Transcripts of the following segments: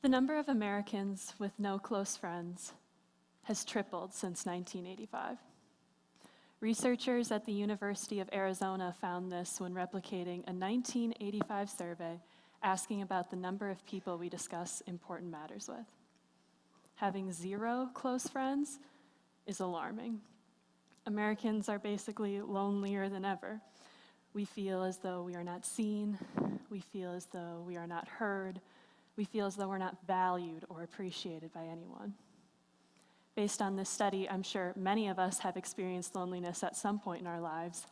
The number of Americans with no close friends has tripled since 1985. Researchers at the University of Arizona found this when replicating a 1985 survey asking about the number of people we discuss important matters with. Having 0 close friends is alarming. Americans are basically lonelier than ever. We feel as though we are not seen. We feel as though we are not heard. We feel as though we're not valued or appreciated by anyone. Based on this study, I'm sure many of us have experienced loneliness at some point in our lives.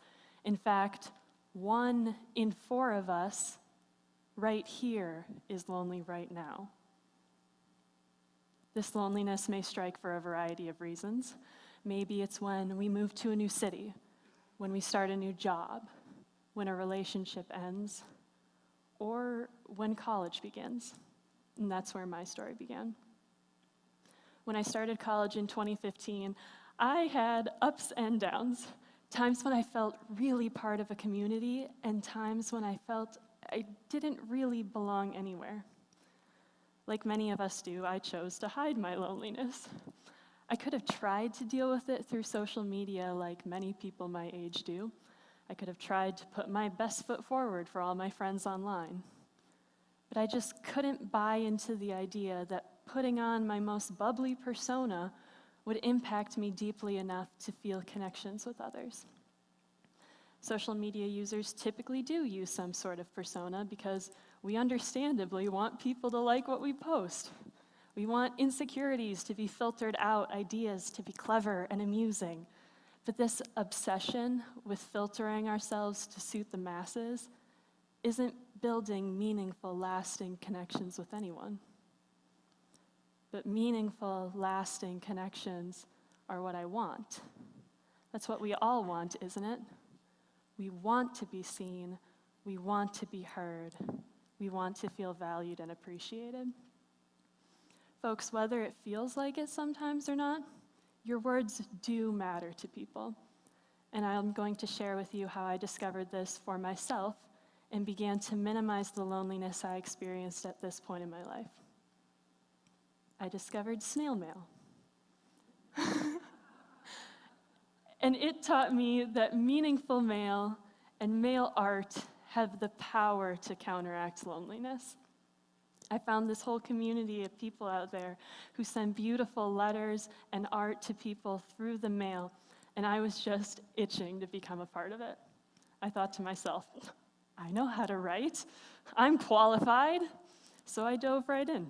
In fact, 1 in 4 of us right here is lonely right now. This loneliness may strike for a variety of reasons. Maybe it's when we move to a new city, when we start a new job, when a relationship ends, or when college begins. And that's where my story began. When I started college in 2015, I had ups and downs. Times when I felt really part of a community, and times when I felt I didn't really belong anywhere. Like many of us do, I chose to hide my loneliness. I could have tried to deal with it through social media like many people my age do. I could have tried to put my best foot forward for all my friends online. But I just couldn't buy into the idea that putting on my most bubbly persona would impact me deeply enough to feel connections with others. Social media users typically do use some sort of persona because we understandably want people to like what we post. We want insecurities to be filtered out, ideas to be clever and amusing. But this obsession with filtering ourselves to suit the masses isn't building meaningful, lasting connections with anyone. But meaningful, lasting connections are what I want. That's what we all want, isn't it? We want to be seen. We want to be heard. We want to feel valued and appreciated. Folks, whether it feels like it sometimes or not, your words do matter to people. And I'm going to share with you how I discovered this for myself and began to minimize the loneliness I experienced at this point in my life. I discovered snail mail. And it taught me that meaningful mail and mail art have the power to counteract loneliness. I found this whole community of people out there who send beautiful letters and art to people through the mail, and I was just itching to become a part of it. I thought to myself, I know how to write. I'm qualified. So I dove right in.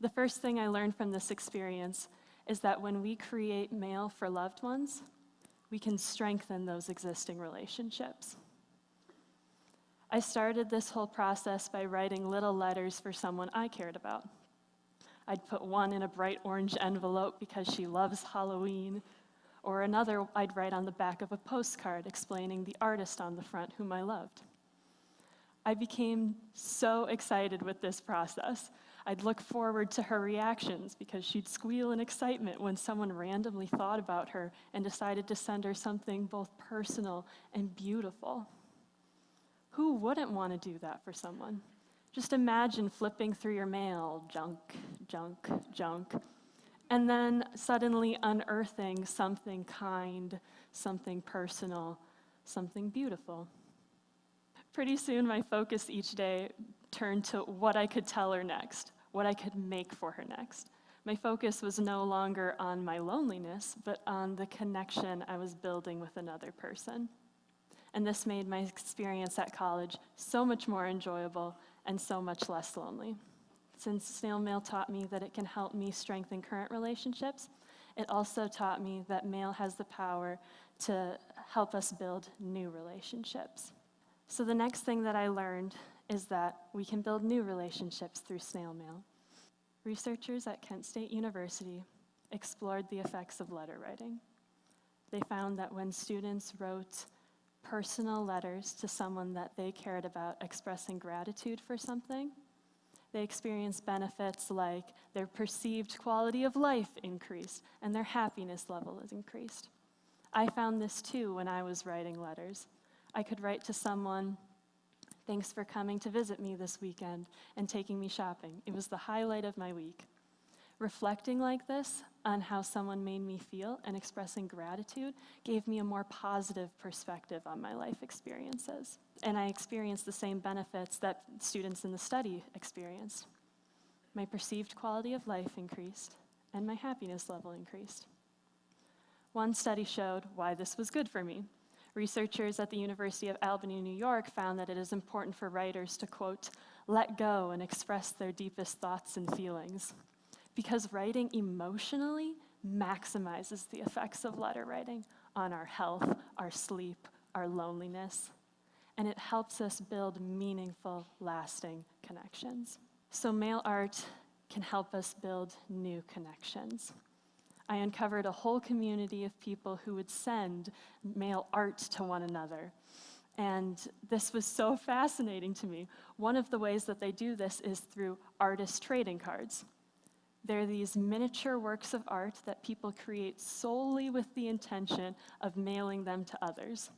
The first thing I learned from this experience is that when we create mail for loved ones, we can strengthen those existing relationships. I started this whole process by writing little letters for someone I cared about. I'd put one in a bright orange envelope because she loves Halloween, or another I'd write on the back of a postcard explaining the artist on the front whom I loved. I became so excited with this process. I'd look forward to her reactions because she'd squeal in excitement when someone randomly thought about her and decided to send her something both personal and beautiful. Who wouldn't want to do that for someone? Just imagine flipping through your mail, junk, junk, junk, and then suddenly unearthing something kind, something personal, something beautiful. Pretty soon, my focus each day turned to what I could tell her next, what I could make for her next. My focus was no longer on my loneliness, but on the connection I was building with another person. And this made my experience at college so much more enjoyable and so much less lonely. Since snail mail taught me that it can help me strengthen current relationships, it also taught me that mail has the power to help us build new relationships. So the next thing that I learned is that we can build new relationships through snail mail. Researchers at Kent State University explored the effects of letter writing. They found that when students wrote personal letters to someone that they cared about expressing gratitude for something, they experienced benefits like their perceived quality of life increased and their happiness level is increased. I found this too when I was writing letters. I could write to someone Thanks for coming to visit me this weekend and taking me shopping. It was the highlight of my week. Reflecting like this on how someone made me feel and expressing gratitude gave me a more positive perspective on my life experiences. And I experienced the same benefits that students in the study experienced. My perceived quality of life increased, and my happiness level increased. One study showed why this was good for me. Researchers at the University of Albany, New York, found that it is important for writers to, quote, let go and express their deepest thoughts and feelings, because writing emotionally maximizes the effects of letter writing on our health, our sleep, our loneliness, and it helps us build meaningful, lasting connections. So mail art can help us build new connections. I uncovered a whole community of people who would send mail art to one another. And this was so fascinating to me. One of the ways that they do this is through artist trading cards. They're these miniature works of art that people create solely with the intention of mailing them to others.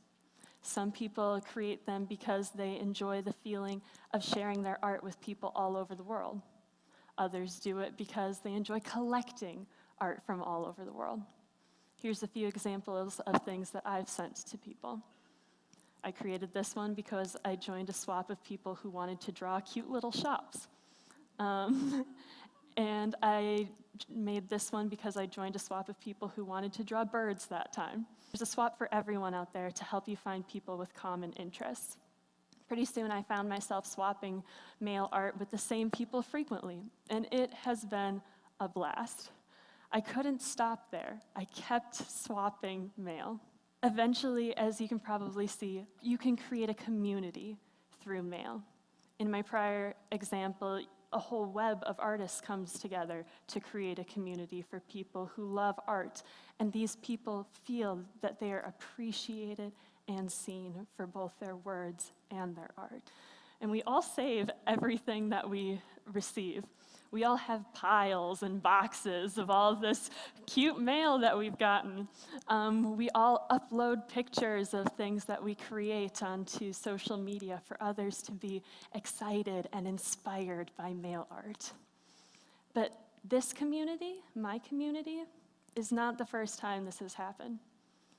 Some people create them because they enjoy the feeling of sharing their art with people all over the world. Others do it because they enjoy collecting art from all over the world. Here's a few examples of things that I've sent to people. I created this one because I joined a swap of people who wanted to draw cute little shops. And I made this one because I joined a swap of people who wanted to draw birds that time. There's a swap for everyone out there to help you find people with common interests. Pretty soon I found myself swapping mail art with the same people frequently, and it has been a blast. I couldn't stop there. I kept swapping mail. Eventually, as you can probably see, you can create a community through mail. In my prior example, a whole web of artists comes together to create a community for people who love art, and these people feel that they are appreciated and seen for both their words and their art. And we all save everything that we receive. We all have piles and boxes of all this cute mail that we've gotten. We all upload pictures of things that we create onto social media for others to be excited and inspired by mail art. But this community, my community, is not the first time this has happened.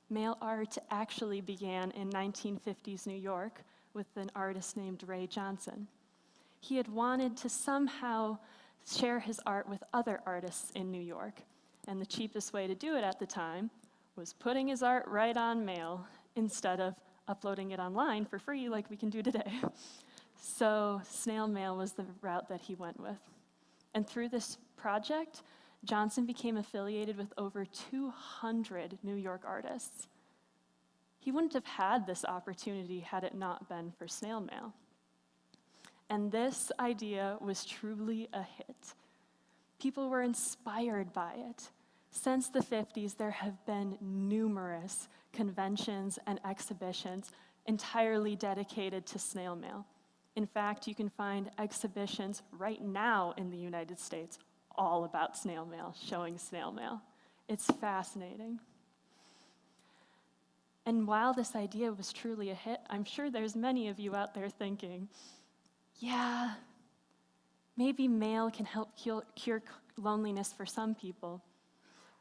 Mail art actually began in 1950s New York with an artist named Ray Johnson. He had wanted to somehow share his art with other artists in New York, and the cheapest way to do it at the time was putting his art right on mail instead of uploading it online for free like we can do today. So snail mail was the route that he went with. And through this project, Johnson became affiliated with over 200 New York artists. He wouldn't have had this opportunity had it not been for snail mail. And this idea was truly a hit. People were inspired by it. Since the 50s, there have been numerous conventions and exhibitions entirely dedicated to snail mail. In fact, you can find exhibitions right now in the United States all about snail mail, showing snail mail. It's fascinating. And while this idea was truly a hit, I'm sure there's many of you out there thinking, yeah, maybe mail can help cure loneliness for some people.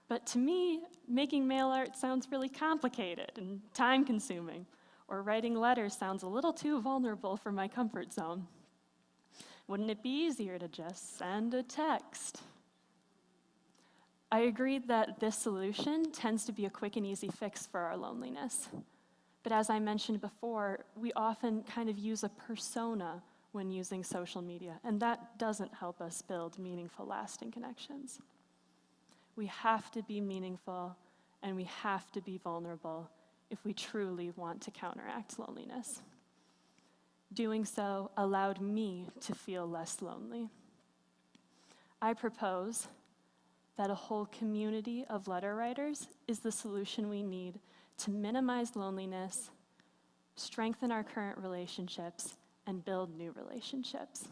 But to me, making mail art sounds really complicated and time-consuming, or writing letters sounds a little too vulnerable for my comfort zone. Wouldn't it be easier to just send a text? I agreed that this solution tends to be a quick and easy fix for our loneliness. But as I mentioned before, we often kind of use a persona when using social media, and that doesn't help us build meaningful, lasting connections. We have to be meaningful, and we have to be vulnerable if we truly want to counteract loneliness. Doing so allowed me to feel less lonely. I propose that a whole community of letter writers is the solution we need to minimize loneliness, strengthen our current relationships, and build new relationships.